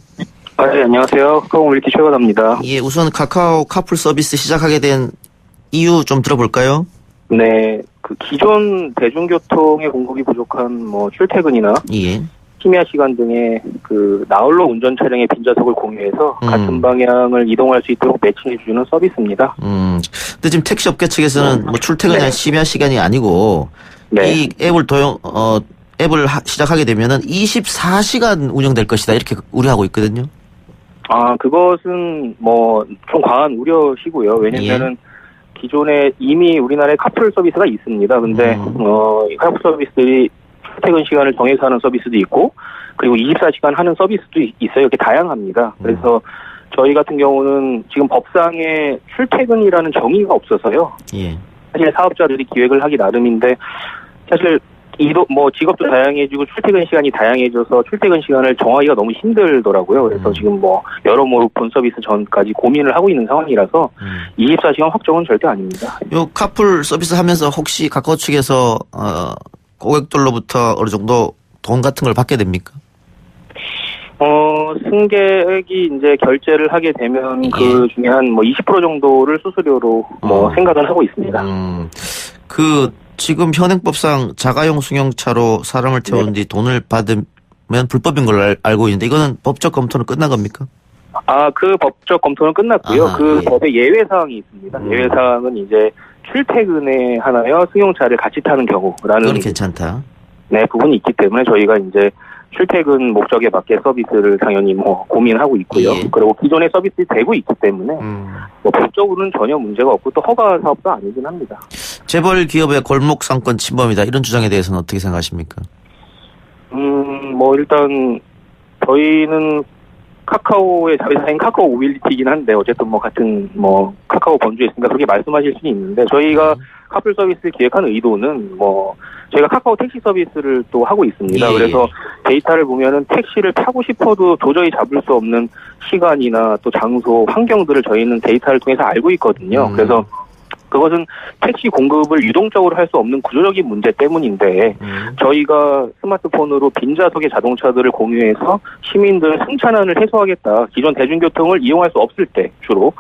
네, 안녕하세요. 카카오 모빌리티 최바다입니다. 예, 우선 카카오 카풀 서비스 시작하게 된 이유 좀 들어볼까요? 네, 기존 대중교통의 공급이 부족한 출퇴근이나 예. 심야 시간 등의 나홀로 운전 차량의 빈좌석을 공유해서 같은 방향을 이동할 수 있도록 매칭해주는 서비스입니다. 근데 지금 택시업계 측에서는 출퇴근이 네. 심야 시간이 아니고 네. 이 앱을 시작하게 되면은 24시간 운영될 것이다 이렇게 우려하고 있거든요. 그것은 좀 과한 우려시고요. 왜냐면은 기존에 이미 우리나라에 카풀 서비스가 있습니다. 근데 이 카풀 서비스들이 출퇴근 시간을 정해서 하는 서비스도 있고 그리고 24시간 하는 서비스도 있어요. 이렇게 다양합니다. 그래서 저희 같은 경우는 지금 법상에 출퇴근이라는 정의가 없어서요. 예. 사실 사업자들이 기획을 하기 나름인데 사실 직업도 다양해지고 출퇴근 시간이 다양해져서 출퇴근 시간을 정하기가 너무 힘들더라고요. 그래서 지금 여러모로 본 서비스 전까지 고민을 하고 있는 상황이라서 24시간 확정은 절대 아닙니다. 요 카풀 서비스 하면서 혹시 카카오 측에서 고객들로부터 어느 정도 돈 같은 걸 받게 됩니까? 승객이 이제 결제를 하게 되면 그 중에 한 20% 정도를 수수료로 생각은 하고 있습니다. 지금 현행법상 자가용 승용차로 사람을 태운 뒤 돈을 받으면 불법인 걸로 알고 있는데 이거는 법적 검토는 끝난 겁니까? 그 법적 검토는 끝났고요. 법에 예외사항이 있습니다. 예외사항은 이제 출퇴근에 하나여 승용차를 같이 타는 경우라는. 그건 괜찮다. 네, 부분이 있기 때문에 저희가 이제 출퇴근 목적에 맞게 서비스를 당연히 고민하고 있고요. 예. 그리고 기존의 서비스 되고 있기 때문에 법적으로는 전혀 문제가 없고 또 허가 사업도 아니긴 합니다. 재벌 기업의 골목 상권 침범이다 이런 주장에 대해서는 어떻게 생각하십니까? 일단 저희는 카카오의 자회사인 카카오 모빌리티이긴 한데 어쨌든 같은 카카오 번주에 있으니까 그렇게 말씀하실 수는 있는데 저희가 카풀 서비스를 기획한 의도는 저희가 카카오 택시 서비스를 또 하고 있습니다. 예. 그래서 데이터를 보면은 택시를 타고 싶어도 도저히 잡을 수 없는 시간이나 또 장소, 환경들을 저희는 데이터를 통해서 알고 있거든요. 그래서 그것은 택시 공급을 유동적으로 할 수 없는 구조적인 문제 때문인데 저희가 스마트폰으로 빈좌석의 자동차들을 공유해서 시민들 승차난을 해소하겠다. 기존 대중교통을 이용할 수 없을 때 주로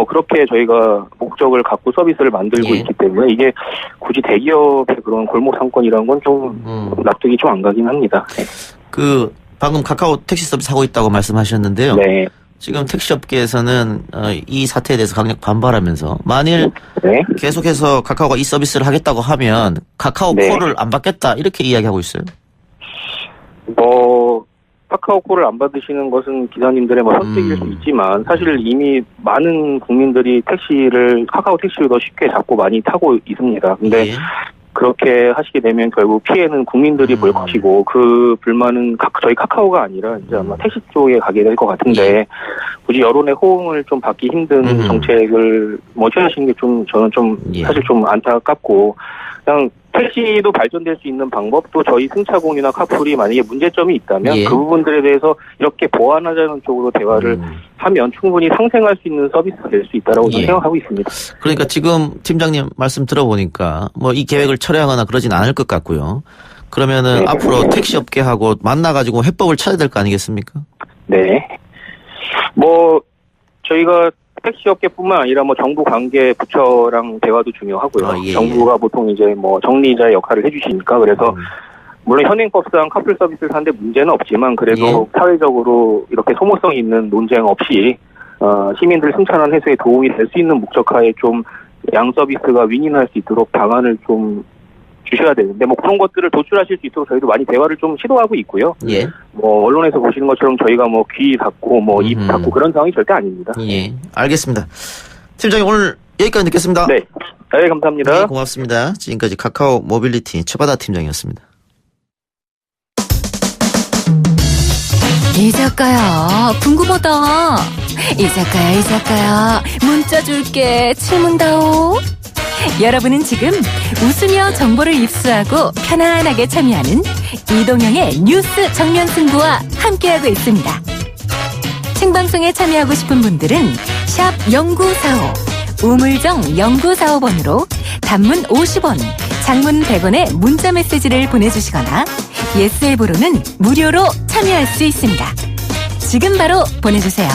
그렇게 저희가 목적을 갖고 서비스를 만들고 있기 때문에 이게 굳이 대기업의 그런 골목 상권이라는 건 좀 납득이 좀 안 가긴 합니다. 방금 카카오 택시 서비스 하고 있다고 말씀하셨는데요. 네. 지금 택시업계에서는 이 사태에 대해서 강력 반발하면서 만일 계속해서 카카오가 이 서비스를 하겠다고 하면 카카오 콜을 안 받겠다 이렇게 이야기하고 있어요. 카카오 콜을 안 받으시는 것은 기사님들의 선택일 수 있지만 사실 이미 많은 국민들이 카카오 택시를 더 쉽게 잡고 많이 타고 있습니다. 근데 그렇게 하시게 되면 결국 피해는 국민들이 볼 것이고 그 불만은 저희 카카오가 아니라 이제 아마 택시 쪽에 가게 될 것 같은데 굳이 여론의 호응을 좀 받기 힘든 정책을 취하시는 게 저는 사실 좀 안타깝고 그냥 택시도 발전될 수 있는 방법, 또 저희 승차공이나 카풀이 만약에 문제점이 있다면 예. 그 부분들에 대해서 이렇게 보완하자는 쪽으로 대화를 하면 충분히 상생할 수 있는 서비스가 될 수 있다라고 저는 예. 생각하고 있습니다. 그러니까 지금 팀장님 말씀 들어보니까 뭐 이 계획을 철회하거나 그러진 않을 것 같고요. 그러면은 네. 앞으로 택시 업계하고 만나가지고 해법을 찾아야 될 거 아니겠습니까? 네. 뭐 저희가 택시업계뿐만 아니라 뭐 정부 관계 부처랑 대화도 중요하고요. 아, 예, 정부가 보통 이제 뭐 정리자의 역할을 해주시니까 그래서 물론 현행법상 카풀 서비스를 하는데 문제는 없지만 그래도 사회적으로 이렇게 소모성 있는 논쟁 없이 시민들 승차난 해소에 도움이 될 수 있는 목적하에 좀 양 서비스가 윈윈할 수 있도록 방안을 좀 주셔야 되는데 뭐 그런 것들을 도출하실 수 있도록 저희도 많이 대화를 좀 시도하고 있고요. 예. 뭐 언론에서 보시는 것처럼 저희가 뭐 귀 닫고 뭐 입 닫고 그런 상황이 절대 아닙니다. 예. 알겠습니다. 팀장님 오늘 여기까지 듣겠습니다. 네. 네, 감사합니다. 네, 고맙습니다. 지금까지 카카오 모빌리티 최바다 팀장이었습니다. 이 작가야, 궁금하다. 이 작가야, 문자 줄게. 질문다오. 여러분은 지금 웃으며 정보를 입수하고 편안하게 참여하는 이동형의 뉴스 정면 승부와 함께하고 있습니다. 생방송에 참여하고 싶은 분들은 샵 0945, 우물정 0945번으로 단문 50원, 장문 100원의 문자 메시지를 보내주시거나 예스 앱으로는 무료로 참여할 수 있습니다. 지금 바로 보내주세요.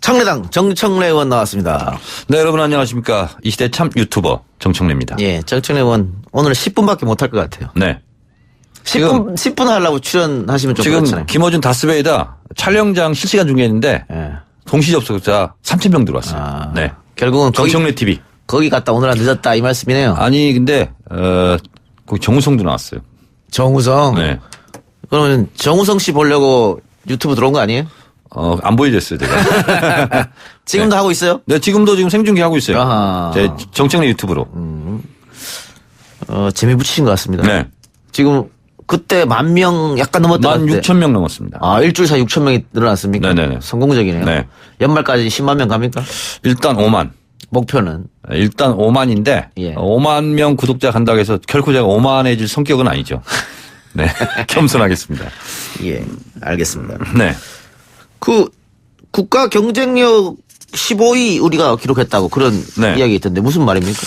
청래당 정청래 의원 나왔습니다. 네, 여러분 안녕하십니까. 이 시대 참 유튜버 정청래입니다. 예, 정청래 의원 오늘 10분밖에 못할 것 같아요. 네. 10분 하려고 출연하시면 좀 지금 그렇잖아요. 김어준 다스베이다 촬영장 실시간 중계했는데 예. 동시 접속자 3,000명 들어왔어요. 아, 네. 결국은 정청래 TV. 거기 갔다 오느라 늦었다 이 말씀이네요. 아니 근데 거기 정우성도 나왔어요. 정우성. 네. 그러면 정우성 씨 보려고 유튜브 들어온 거 아니에요? 안 보여줬어요, 제가. 지금도 하고 있어요? 네, 지금도 지금 생중계 하고 있어요. 아하. 제 정청래 유튜브로. 재미 붙이신 것 같습니다. 네. 지금 그때 10,000명 약간 넘었던 16,000명 넘었습니다. 아, 일주일 사이 6,000명이 늘어났습니까? 네네네. 성공적이네요. 네. 연말까지 10만 명 갑니까? 일단 5만. 목표는? 일단 5만인데 예. 5만 명 구독자 간다고 해서 결코 제가 5만해질 성격은 아니죠. 네. 겸손하겠습니다. 예, 알겠습니다. 네. 그 국가 경쟁력 15위 우리가 기록했다고 그런 네. 이야기 있던데 무슨 말입니까?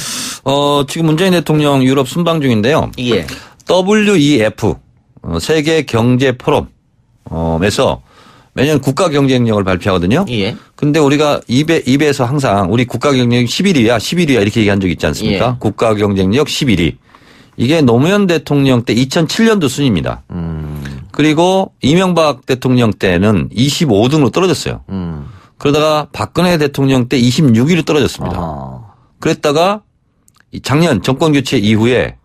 지금 문재인 대통령 유럽 순방 중인데요. 예. WEF 세계 경제 포럼에서 매년 국가 경쟁력을 발표하거든요. 예. 근데 우리가 입에서 항상 우리 국가 경쟁력 11위야 이렇게 얘기한 적 있지 않습니까? 예. 국가 경쟁력 11위. 이게 노무현 대통령 때 2007년도 순입니다. 그리고 이명박 대통령 때는 25등으로 떨어졌어요. 그러다가 박근혜 대통령 때 26위로 떨어졌습니다. 그랬다가 작년 정권 교체 이후에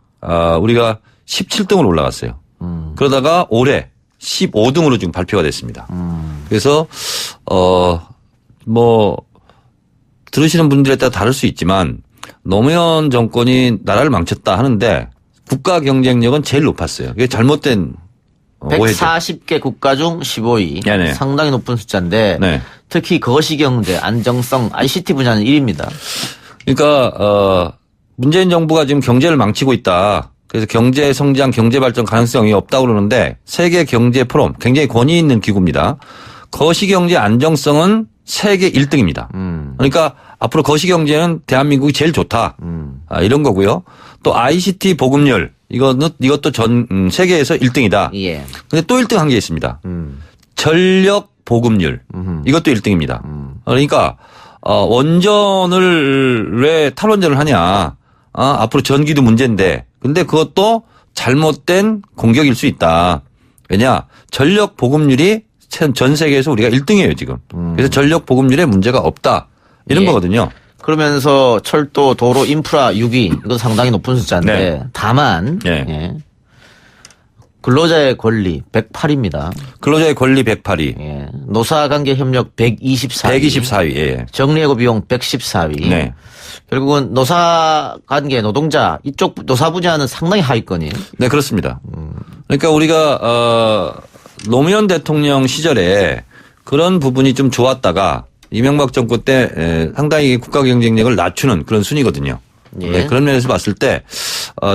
우리가 17등으로 올라갔어요. 그러다가 올해 15등으로 지금 발표가 됐습니다. 그래서 뭐 들으시는 분들에 따라 다를 수 있지만 노무현 정권이 나라를 망쳤다 하는데 국가 경쟁력은 제일 높았어요. 그게 잘못된 오해죠. 140개 국가 중 15위. 네네. 상당히 높은 숫자인데 네. 특히 거시경제, 안정성, ICT 분야는 1위입니다. 그러니까 문재인 정부가 지금 경제를 망치고 있다. 그래서 경제 성장, 경제 발전 가능성이 없다고 그러는데 세계 경제 포럼 굉장히 권위 있는 기구입니다. 거시경제 안정성은 세계 1등입니다. 그러니까 앞으로 거시경제는 대한민국이 제일 좋다. 이런 거고요. 또 ICT 보급률 이것도 전 세계에서 1등이다. 예. 근데 또 1등 한 게 있습니다. 전력 보급률 이것도 1등입니다. 그러니까 원전을 왜 탈원전을 하냐. 앞으로 전기도 문제인데 근데 그것도 잘못된 공격일 수 있다. 왜냐 전력 보급률이 전 세계에서 우리가 1등이에요 지금. 그래서 전력 보급률에 문제가 없다. 이런 예. 거거든요. 그러면서 철도, 도로, 인프라 6위 이건 상당히 높은 숫자인데 네. 다만 네. 예. 근로자의 권리 108입니다. 근로자의 권리 108위. 예. 노사관계 협력 124위. 124위. 예. 정리해고 비용 114위. 네. 결국은 노사관계 노동자 이쪽 노사 분야는 상당히 하위권이에요. 네, 그렇습니다. 그러니까 우리가 노무현 대통령 시절에 그런 부분이 좀 좋았다가 이명박 정권 때 상당히 국가 경쟁력을 낮추는 그런 순위거든요. 예. 네, 그런 면에서 봤을 때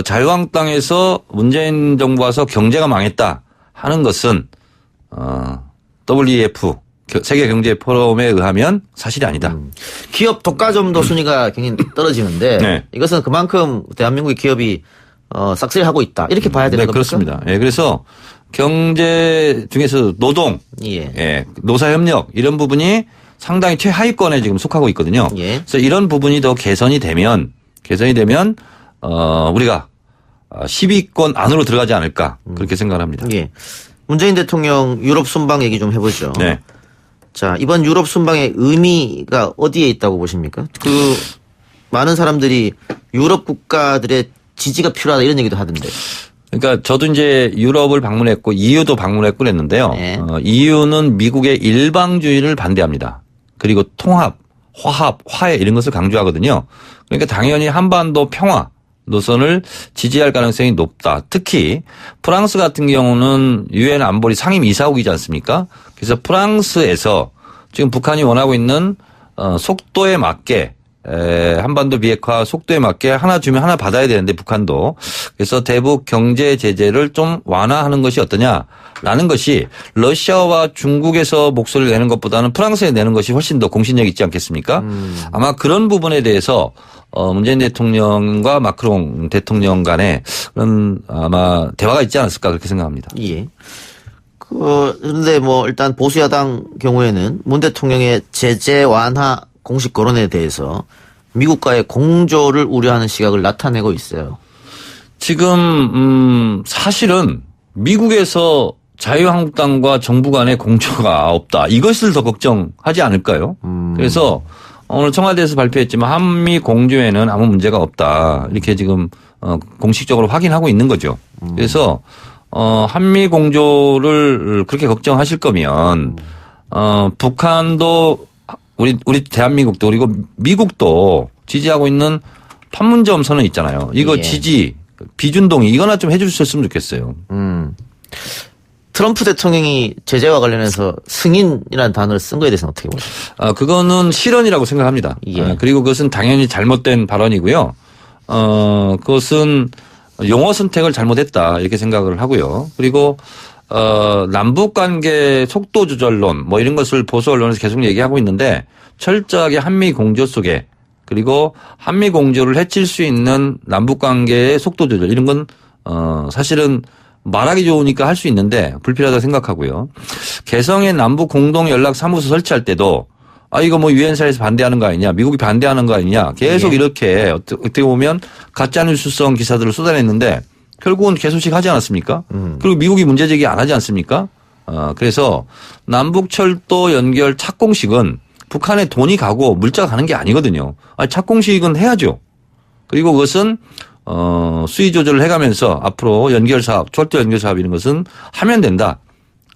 자유한국당에서 문재인 정부 와서 경제가 망했다 하는 것은 WEF 세계경제포럼에 의하면 사실이 아니다. 기업 독과점도 순위가 굉장히 떨어지는데 네. 이것은 그만큼 대한민국의 기업이 싹쓸이하고 있다 이렇게 봐야 되는 네, 겁니까? 그렇습니다. 예, 그래서 경제 중에서 노동, 예. 노사협력 이런 부분이 상당히 최하위권에 지금 속하고 있거든요. 예. 그래서 이런 부분이 더 개선이 되면 우리가 10위권 안으로 들어가지 않을까 그렇게 생각을 합니다. 예. 문재인 대통령 유럽 순방 얘기 좀 해보죠. 네. 자, 이번 유럽 순방의 의미가 어디에 있다고 보십니까? 많은 사람들이 유럽 국가들의 지지가 필요하다 이런 얘기도 하던데. 그러니까 저도 이제 유럽을 방문했고 EU도 방문했고 그랬는데요. 네. EU는 미국의 일방주의를 반대합니다. 그리고 통합, 화합, 화해 이런 것을 강조하거든요. 그러니까 당연히 한반도 평화 노선을 지지할 가능성이 높다. 특히 프랑스 같은 경우는 유엔 안보리 상임이사국이지 않습니까? 그래서 프랑스에서 지금 북한이 원하고 있는 속도에 맞게 한반도 비핵화 속도에 맞게 하나 주면 하나 받아야 되는데 북한도 그래서 대북 경제 제재를 좀 완화하는 것이 어떠냐라는 것이 러시아와 중국에서 목소리를 내는 것보다는 프랑스에 내는 것이 훨씬 더 공신력 있지 않겠습니까? 아마 그런 부분에 대해서 문재인 대통령과 마크롱 대통령 간에 그런 아마 대화가 있지 않았을까 그렇게 생각합니다. 예. 그런데 뭐 일단 보수야당 경우에는 문 대통령의 제재 완화 공식 거론에 대해서 미국과의 공조를 우려하는 시각을 나타내고 있어요. 지금 사실은 미국에서 자유한국당과 정부 간의 공조가 없다. 이것을 더 걱정하지 않을까요? 그래서 오늘 청와대에서 발표했지만 한미 공조에는 아무 문제가 없다. 이렇게 지금 공식적으로 확인하고 있는 거죠. 그래서 한미 공조를 그렇게 걱정하실 거면 북한도 우리 대한민국도 그리고 미국도 지지하고 있는 판문점 선언 있잖아요. 이거 예. 지지 비준동의 이거나 좀 해주셨으면 좋겠어요. 트럼프 대통령이 제재와 관련해서 승인이라는 단어를 쓴 거에 대해서는 어떻게 보십니까? 그거는 실언이라고 생각합니다. 예. 그리고 그것은 당연히 잘못된 발언이고요. 그것은 용어 선택을 잘못했다 이렇게 생각을 하고요. 그리고 남북 관계 속도 조절론 뭐 이런 것을 보수 언론에서 계속 얘기하고 있는데 철저하게 한미 공조 속에 그리고 한미 공조를 해칠 수 있는 남북 관계의 속도 조절 이런 건 사실은 말하기 좋으니까 할 수 있는데 불필요하다고 생각하고요. 개성의 남북 공동 연락 사무소 설치할 때도 이거 뭐 유엔사에서 반대하는 거 아니냐, 미국이 반대하는 거 아니냐, 계속 예. 이렇게 어떻게 보면 가짜뉴스성 기사들을 쏟아냈는데 결국은 개소식 하지 않았습니까? 그리고 미국이 문제 제기 안 하지 않습니까? 그래서 남북철도 연결 착공식은 북한에 돈이 가고 물자가 가는 게 아니거든요. 착공식은 해야죠. 그리고 그것은 수위 조절을 해가면서 앞으로 연결 사업, 철도 연결 사업 이런 것은 하면 된다.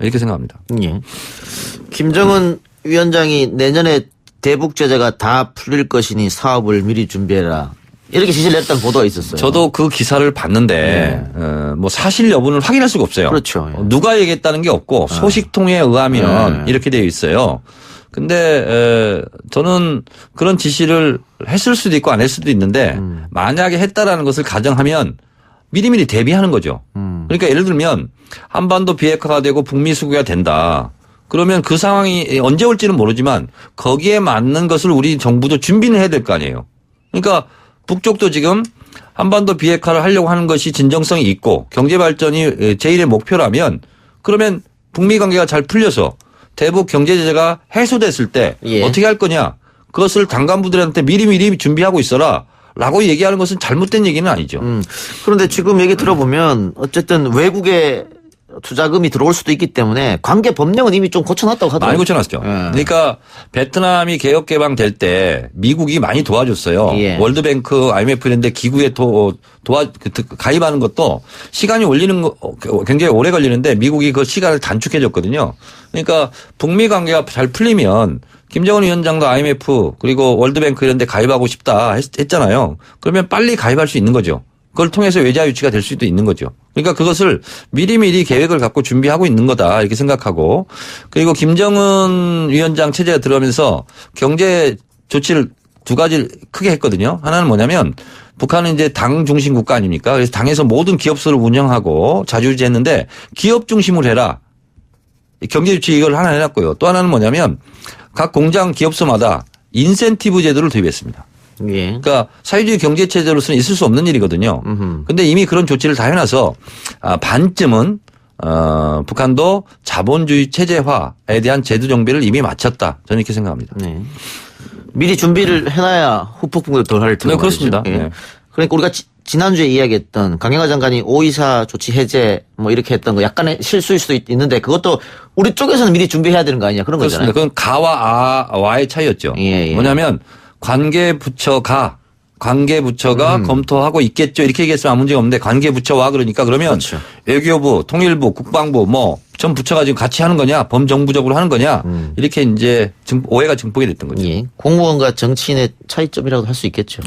이렇게 생각합니다. 예. 김정은 위원장이 내년에 대북 제재가 다 풀릴 것이니 사업을 미리 준비해라. 이렇게 지시를 했다는 보도가 있었어요. 저도 그 기사를 봤는데 뭐 사실 여부는 확인할 수가 없어요. 그렇죠. 예. 누가 얘기했다는 게 없고 소식통에 의하면 이렇게 되어 있어요. 근데 저는 그런 지시를 했을 수도 있고 안 했을 수도 있는데 만약에 했다라는 것을 가정하면 미리미리 대비하는 거죠. 그러니까 예를 들면 한반도 비핵화가 되고 북미 수교가 된다. 그러면 그 상황이 언제 올지는 모르지만 거기에 맞는 것을 우리 정부도 준비는 해야 될 거 아니에요. 그러니까 북쪽도 지금 한반도 비핵화를 하려고 하는 것이 진정성이 있고 경제 발전이 제1의 목표라면 그러면 북미 관계가 잘 풀려서 대북 경제 제재가 해소됐을 때 예. 어떻게 할 거냐. 그것을 장관부들한테 미리미리 준비하고 있어라 라고 얘기하는 것은 잘못된 얘기는 아니죠. 그런데 지금 얘기 들어보면 어쨌든 외국의 투자금이 들어올 수도 있기 때문에 관계 법령은 이미 좀 고쳐놨다고 하더라고요. 많이 고쳐놨죠. 그러니까 베트남이 개혁 개방될 때 미국이 많이 도와줬어요. 예. 월드뱅크, IMF 이런 데 기구에 가입하는 것도 시간이 굉장히 오래 걸리는데 미국이 그 시간을 단축해줬거든요. 그러니까 북미 관계가 잘 풀리면 김정은 위원장도 IMF 그리고 월드뱅크 이런 데 가입하고 싶다 했잖아요. 그러면 빨리 가입할 수 있는 거죠. 그걸 통해서 외자 유치가 될 수도 있는 거죠. 그러니까 그것을 미리미리 계획을 갖고 준비하고 있는 거다 이렇게 생각하고 그리고 김정은 위원장 체제가 들어오면서 경제 조치를 두 가지를 크게 했거든요. 하나는 뭐냐면 북한은 이제 당 중심 국가 아닙니까? 그래서 당에서 모든 기업소를 운영하고 자주유지했는데 기업 중심으로 해라. 경제 유치 이걸 하나 해놨고요. 또 하나는 뭐냐면 각 공장 기업소마다 인센티브 제도를 도입했습니다. 예. 그러니까 사회주의 경제 체제로서는 있을 수 없는 일이거든요. 그런데 이미 그런 조치를 다 해놔서 반쯤은 북한도 자본주의 체제화에 대한 제도 정비를 이미 마쳤다. 저는 이렇게 생각합니다. 네. 미리 준비를 해놔야 후폭 분을 덜 할 텐데. 네, 그렇습니다. 예. 네. 그러니까 우리가 지난주에 이야기했던 강경화 장관이 524 조치 해제 뭐 이렇게 했던 거 약간의 실수일 수도 있는데 그것도 우리 쪽에서는 미리 준비해야 되는 거 아니냐 그런 그렇습니다. 거잖아요. 그건 가와 아와의 차이였죠. 예. 뭐냐면 관계부처가 검토하고 있겠죠. 이렇게 얘기했으면 아무 문제가 없는데 관계부처와 그러니까 그러면 그렇죠. 외교부, 통일부, 국방부 뭐 전 부처가 지금 같이 하는 거냐 범정부적으로 하는 거냐 이렇게 이제 오해가 증폭이 됐던 거죠. 예. 공무원과 정치인의 차이점이라고도 할 수 있겠죠.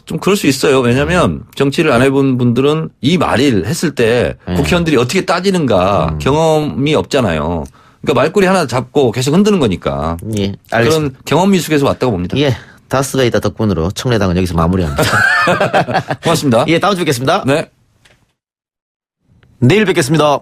좀 그럴 수 있어요. 왜냐하면 정치를 안 해본 분들은 이 말을 했을 때 국회의원들이 어떻게 따지는가 경험이 없잖아요. 그러니까 말꼬리 하나 잡고 계속 흔드는 거니까. 예. 알겠습니다. 그런 경험 미숙에서 왔다고 봅니다. 예. 다스베이다 덕분으로 청래당은 여기서 마무리합니다. 고맙습니다. 예. 다음 주에 뵙겠습니다. 네. 내일 뵙겠습니다.